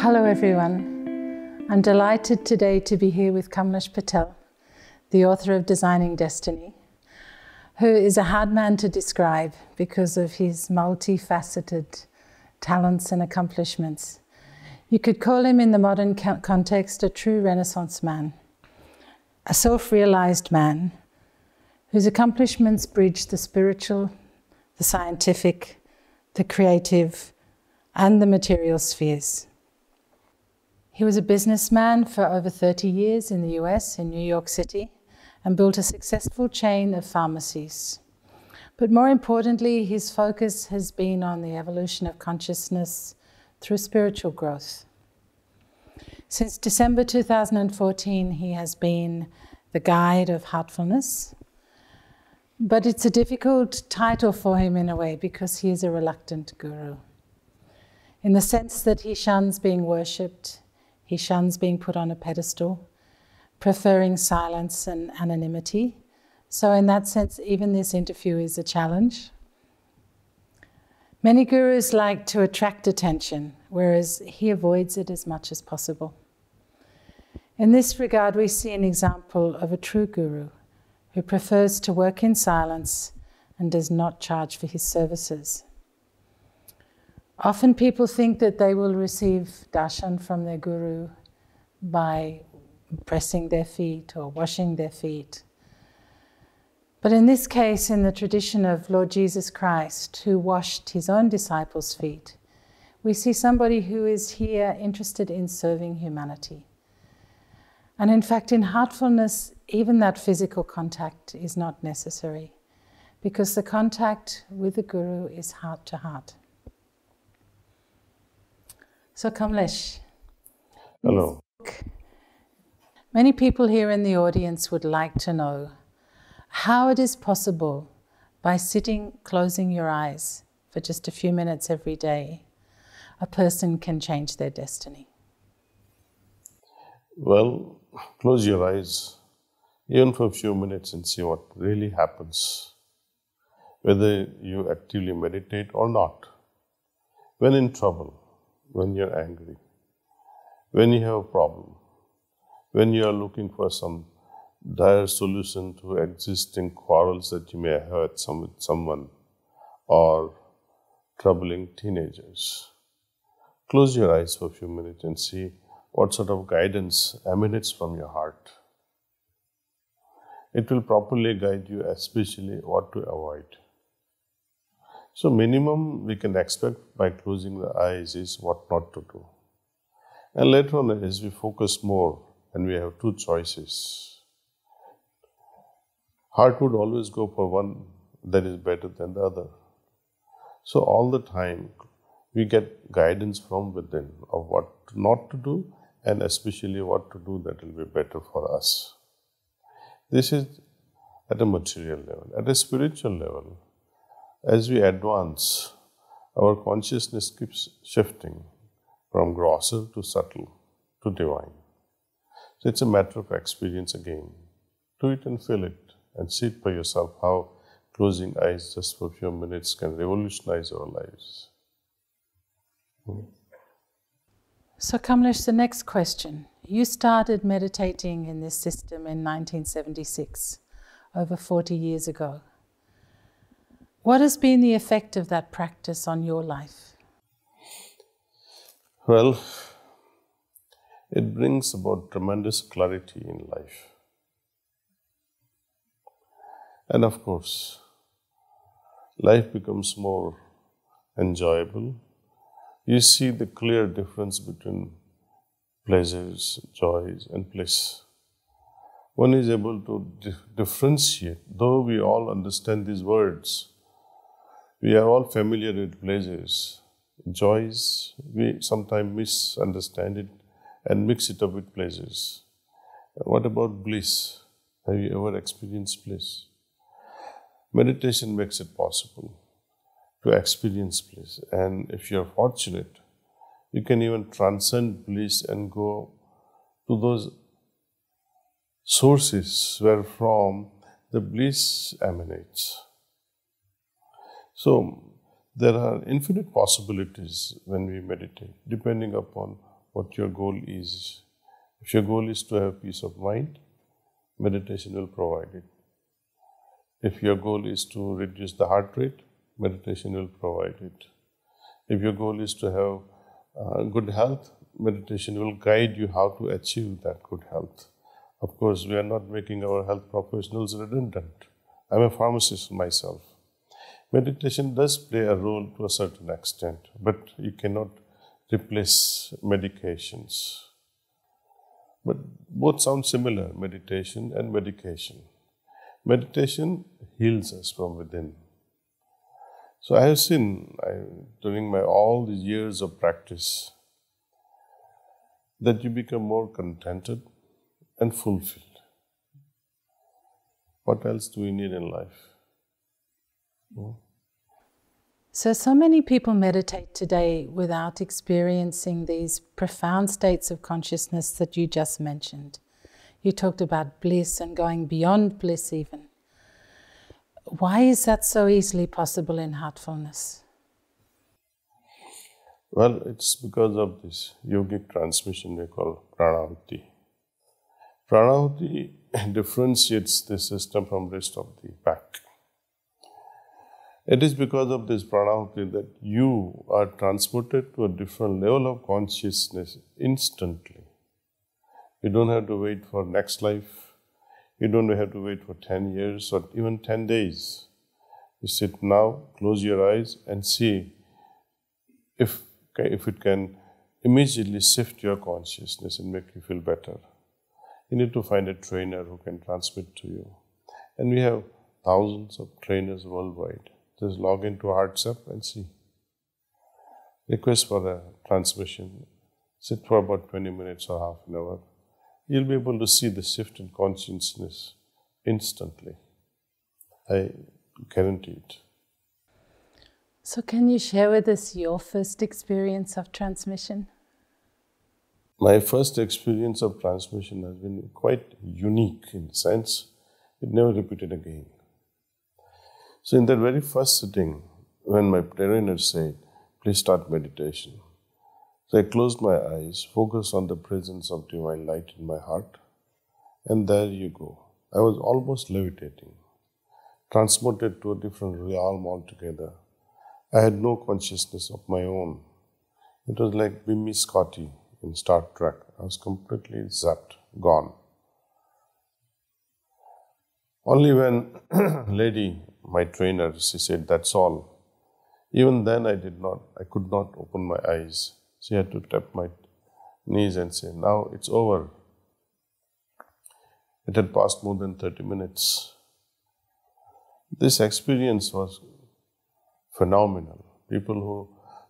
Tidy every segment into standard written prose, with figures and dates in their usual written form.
Hello everyone. I'm delighted today to be here with Kamlesh Patel, the author of Designing Destiny, who is a hard man to describe because of his multifaceted talents and accomplishments. You could call him in the modern context a true Renaissance man, a self-realized man whose accomplishments bridge the spiritual, the scientific, the creative, and the material spheres. He was a businessman for over 30 years in the US, in New York City, and built a successful chain of pharmacies. But more importantly, his focus has been on the evolution of consciousness through spiritual growth. Since December 2014, he has been the guide of Heartfulness. But it's a difficult title for him in a way because he is a reluctant guru. In the sense that he shuns being worshipped, he shuns being put on a pedestal, preferring silence and anonymity. So in that sense, even this interview is a challenge. Many gurus like to attract attention, whereas he avoids it as much as possible. In this regard, we see an example of a true guru who prefers to work in silence and does not charge for his services. Often people think that they will receive darshan from their guru by pressing their feet or washing their feet. But in this case, in the tradition of Lord Jesus Christ, who washed his own disciples' feet, we see somebody who is here interested in serving humanity. And in fact, in heartfulness, even that physical contact is not necessary, because the contact with the guru is heart to heart. So Kamlesh. Hello. Many people here in the audience would like to know how it is possible, by sitting, closing your eyes for just a few minutes every day, a person can change their destiny. Well, close your eyes even for a few minutes and see what really happens, whether you actively meditate or not. When in trouble, when you're angry, when you have a problem, when you are looking for some dire solution to existing quarrels that you may have had with someone, or troubling teenagers. Close your eyes for a few minutes and see what sort of guidance emanates from your heart. It will properly guide you, especially what to avoid. So minimum we can expect by closing the eyes is what not to do. And later on, as we focus more and we have two choices, heart would always go for one that is better than the other. So all the time we get guidance from within of what not to do and especially what to do that will be better for us. This is at a material level. At a spiritual level, as we advance, our consciousness keeps shifting from grosser to subtle to divine. So it's a matter of experience again. Do it and feel it and see it by yourself how closing eyes just for a few minutes can revolutionize our lives. So Kamlesh, the next question. You started meditating in this system in 1976, over 40 years ago. What has been the effect of that practice on your life? Well, it brings about tremendous clarity in life. And of course, life becomes more enjoyable. You see the clear difference between pleasures, joys, and bliss. One is able to differentiate, though we all understand these words. We are all familiar with pleasures. Joys, we sometimes misunderstand it and mix it up with pleasures. What about bliss? Have you ever experienced bliss? Meditation makes it possible to experience bliss. And if you're fortunate, you can even transcend bliss and go to those sources where from the bliss emanates. So there are infinite possibilities when we meditate, depending upon what your goal is. If your goal is to have peace of mind, meditation will provide it. If your goal is to reduce the heart rate, meditation will provide it. If your goal is to have good health, meditation will guide you how to achieve that good health. Of course, we are not making our health professionals redundant. I'm a pharmacist myself. Meditation does play a role to a certain extent, but you cannot replace medications. But both sound similar, meditation and medication. Meditation heals us from within. So I have seen during my all these years of practice that you become more contented and fulfilled. What else do we need in life? So many people meditate today without experiencing these profound states of consciousness that you just mentioned. You talked about bliss and going beyond bliss even. Why is that so easily possible in heartfulness? Well, it's because of this yogic transmission we call pranahuti. Pranahuti differentiates the system from the rest of the pack. It is because of this pranahuti that you are transported to a different level of consciousness instantly. You don't have to wait for next life. You don't have to wait for 10 years or even 10 days. You sit now, close your eyes and see if it can immediately shift your consciousness and make you feel better. You need to find a trainer who can transmit to you. And we have thousands of trainers worldwide. Just log into HeartSep and see. Request for a transmission. Sit for about 20 minutes or half an hour. You'll be able to see the shift in consciousness instantly. I guarantee it. So can you share with us your first experience of transmission? My first experience of transmission has been quite unique in the sense it never repeated again. So in that very first sitting, when my trainer said, please start meditation. So I closed my eyes, focused on the presence of divine light in my heart, and there you go. I was almost levitating, transported to a different realm altogether. I had no consciousness of my own. It was like Bimmy Scotty in Star Trek. I was completely zapped, gone. Only when lady, my trainer, she said, that's all. Even then I could not open my eyes. She had to tap my knees and say, now it's over. It had passed more than 30 minutes. This experience was phenomenal. People who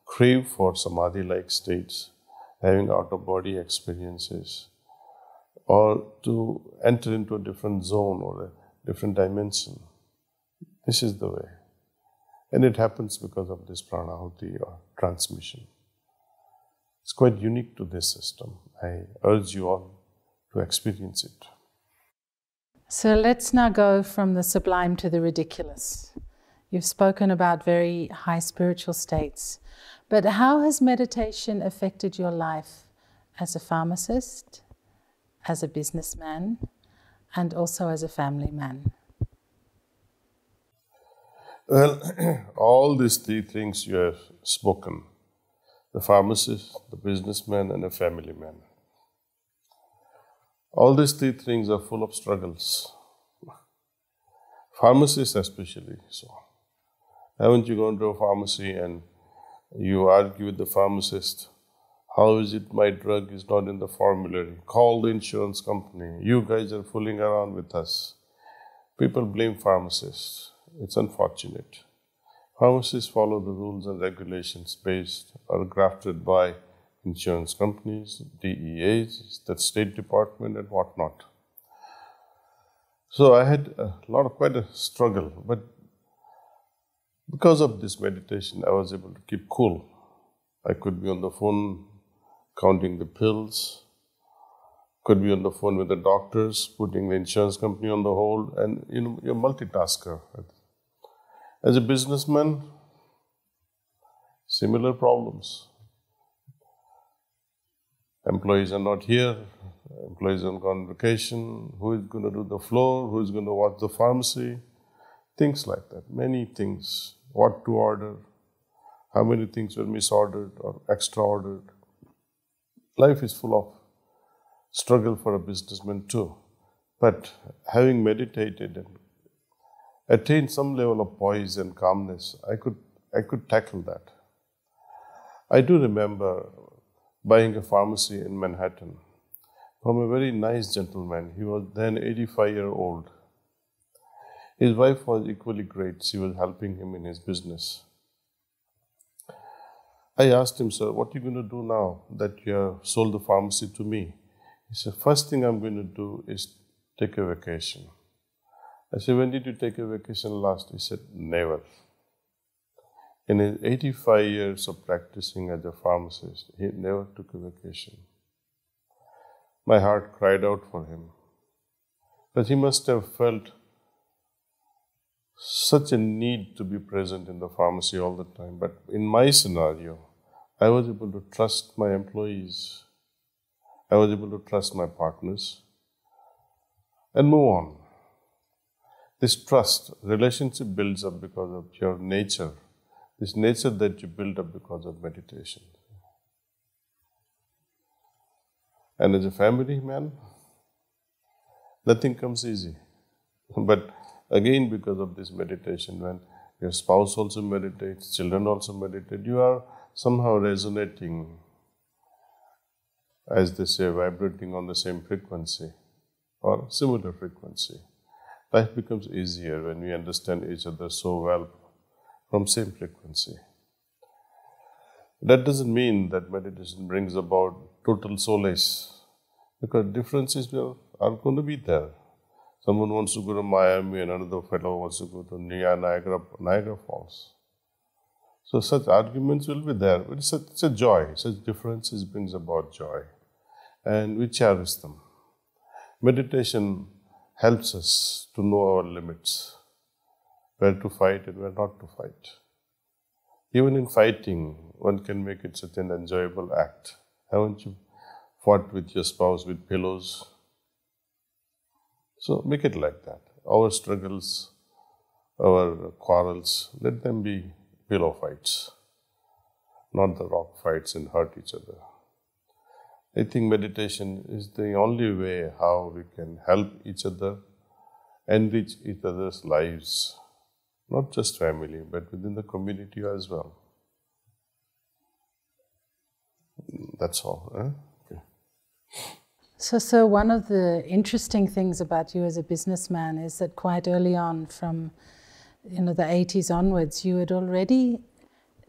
crave for samadhi-like states, having out-of-body experiences, or to enter into a different zone or a different dimension. This is the way. And it happens because of this pranahuti or transmission. It's quite unique to this system. I urge you all to experience it. So let's now go from the sublime to the ridiculous. You've spoken about very high spiritual states, but how has meditation affected your life as a pharmacist, as a businessman, and also as a family man? Well, all these three things you have spoken, the pharmacist, the businessman, and a family man. All these three things are full of struggles. Pharmacists especially so. Haven't you gone to a pharmacy and you argue with the pharmacist, how is it my drug is not in the formulary? Call the insurance company. You guys are fooling around with us. People blame pharmacists. It's unfortunate. Pharmacists follow the rules and regulations based or grafted by insurance companies, DEAs, the State Department, and whatnot. So I had quite a struggle, but because of this meditation, I was able to keep cool. I could be on the phone counting the pills, Could be on the phone with the doctors, putting the insurance company on the hold, and you're a multitasker. As a businessman, similar problems. Employees are not here, employees are on vacation, who is going to do the floor, who is going to watch the pharmacy, things like that, many things, what to order, how many things were misordered or extra ordered. Life is full of struggle for a businessman too. But having meditated and attained some level of poise and calmness, I could tackle that. I do remember buying a pharmacy in Manhattan from a very nice gentleman. He was then 85-year-old. His wife was equally great. She was helping him in his business. I asked him, "Sir, what are you going to do now that you have sold the pharmacy to me?" He said, "First thing I'm going to do is take a vacation." I said, "When did you take a vacation last?" He said, "Never." In his 85 years of practicing as a pharmacist, he never took a vacation. My heart cried out for him. But he must have felt such a need to be present in the pharmacy all the time. But in my scenario, I was able to trust my employees. I was able to trust my partners and move on. This trust, relationship builds up because of your nature. This nature that you build up because of meditation. And as a family man, nothing comes easy. But again, because of this meditation, when your spouse also meditates, children also meditate, you are somehow resonating, as they say, vibrating on the same frequency or similar frequency. Life becomes easier when we understand each other so well from same frequency. That doesn't mean that meditation brings about total solace, because differences are going to be there. Someone wants to go to Miami and another fellow wants to go to Niagara Falls. So such arguments will be there, but it's a joy. Such differences brings about joy, and we cherish them. Meditation helps us to know our limits, where to fight and where not to fight. Even in fighting, one can make it such an enjoyable act. Haven't you fought with your spouse with pillows? So make it like that. Our struggles, our quarrels, let them be pillow fights, not the rock fights and hurt each other. I think meditation is the only way how we can help each other, enrich each other's lives. Not just family, but within the community as well. That's all. Okay. So one of the interesting things about you as a businessman is that quite early on, from the 80s onwards, you had already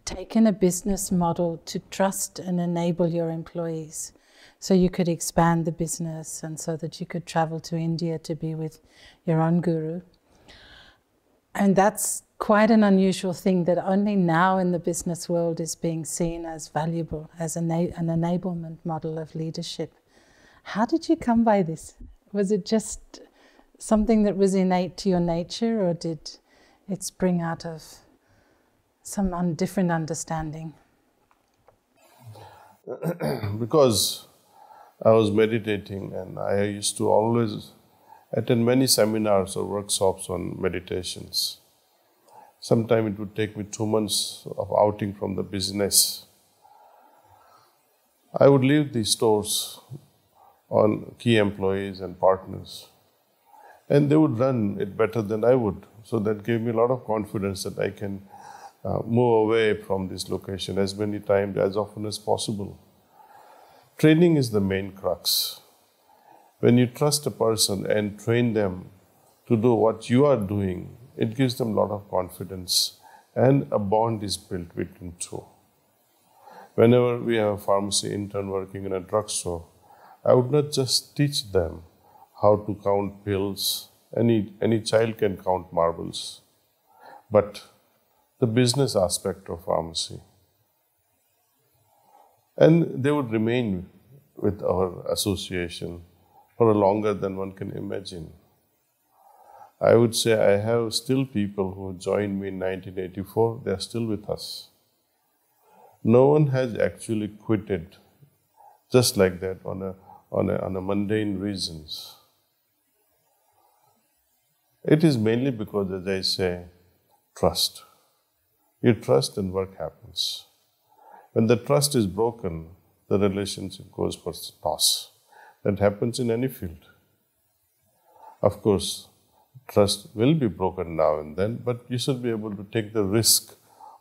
taken a business model to trust and enable your employees, so you could expand the business and so that you could travel to India to be with your own guru. And that's quite an unusual thing that only now in the business world is being seen as valuable, as an enablement model of leadership. How did you come by this? Was it just something that was innate to your nature, or did it spring out of some different understanding? Because I was meditating, and I used to always attend many seminars or workshops on meditations. Sometimes it would take me 2 months of outing from the business. I would leave the stores on key employees and partners, and they would run it better than I would. So that gave me a lot of confidence that I can move away from this location as many times, as often as possible. Training is the main crux. When you trust a person and train them to do what you are doing, it gives them a lot of confidence, and a bond is built between two. Whenever we have a pharmacy intern working in a drugstore, I would not just teach them how to count pills. Any child can count marbles. But the business aspect of pharmacy. And they would remain with our association for longer than one can imagine. I would say I have still people who joined me in 1984, they are still with us. No one has actually quitted just like that on a mundane reasons. It is mainly because, as I say, trust. You trust and work happens. When the trust is broken, the relationship goes for toss. That happens in any field. Of course, trust will be broken now and then, but you should be able to take the risk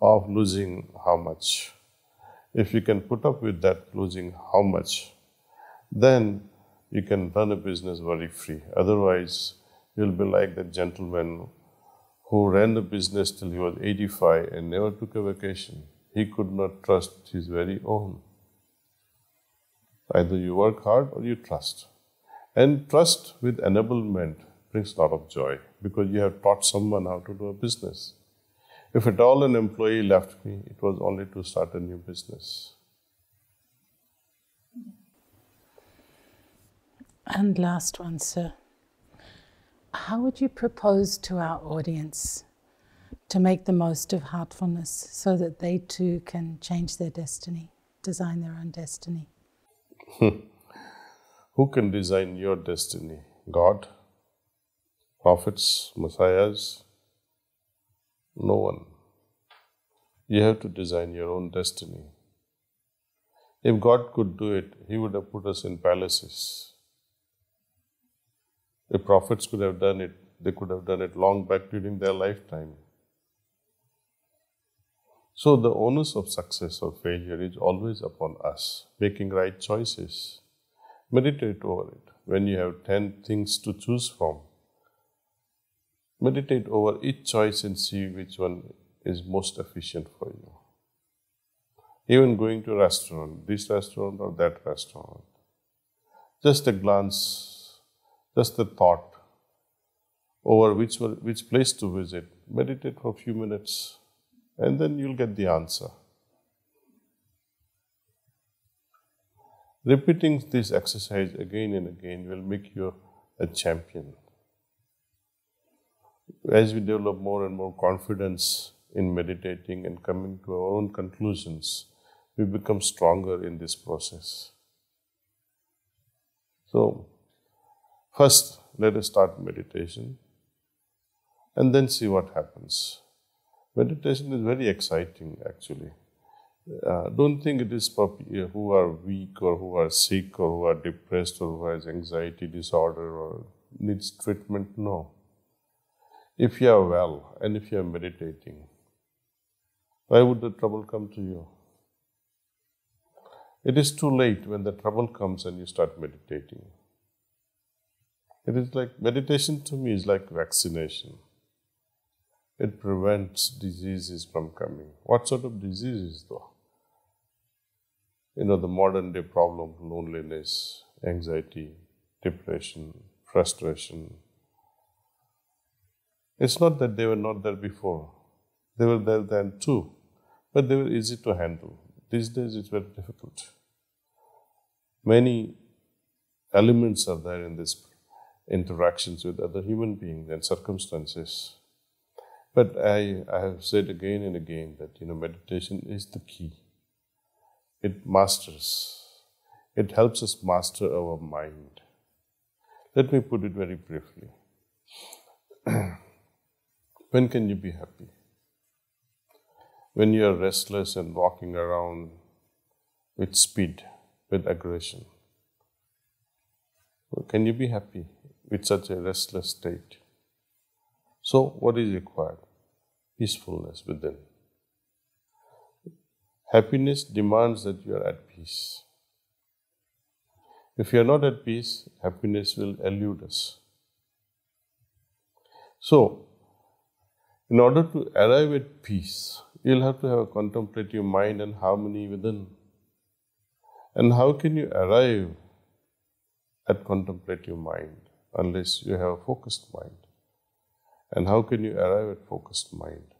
of losing how much. If you can put up with that losing how much, then you can run a business very free. Otherwise, you'll be like that gentleman who ran a business till he was 85 and never took a vacation. He could not trust his very own. Either you work hard or you trust. And trust with enablement brings a lot of joy because you have taught someone how to do a business. If at all an employee left me, it was only to start a new business. And last one, sir. How would you propose to our audience to make the most of heartfulness so that they too can change their destiny, design their own destiny? Who can design your destiny? God? Prophets? Messiahs? No one. You have to design your own destiny. If God could do it, He would have put us in palaces. If prophets could have done it, they could have done it long back during their lifetime. So the onus of success or failure is always upon us, making right choices. Meditate over it. When you have 10 things to choose from, meditate over each choice and see which one is most efficient for you. Even going to a restaurant, this restaurant or that restaurant, just a glance, just a thought over which place to visit, meditate for a few minutes, and then you'll get the answer. Repeating this exercise again and again will make you a champion. As we develop more and more confidence in meditating and coming to our own conclusions, we become stronger in this process. So, first, let us start meditation and then see what happens. Meditation is very exciting, actually. Don't think it is for people who are weak or who are sick or who are depressed or who has anxiety disorder or needs treatment. No. If you are well and if you are meditating, why would the trouble come to you? It is too late when the trouble comes and you start meditating. It is like, meditation to me is like vaccination. It prevents diseases from coming. What sort of diseases though? The modern day problem, loneliness, anxiety, depression, frustration. It's not that they were not there before. They were there then too, but they were easy to handle. These days it's very difficult. Many elements are there in this interactions with other human beings and circumstances. But I have said again and again that meditation is the key. It masters. It helps us master our mind. Let me put it very briefly. When can you be happy? When you are restless and walking around with speed, with aggression. Can you be happy with such a restless state? So, what is required? Peacefulness within. Happiness demands that you are at peace. If you are not at peace, happiness will elude us. So, in order to arrive at peace, you'll have to have a contemplative mind and harmony within. And how can you arrive at contemplative mind unless you have a focused mind? And how can you arrive at focused mind?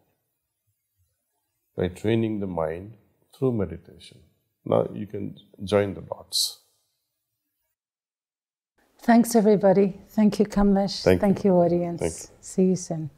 By training the mind through meditation. Now you can join the dots. Thanks, everybody. Thank you, Kamlesh. Thank you. Thank you, audience. Thank you. See you soon.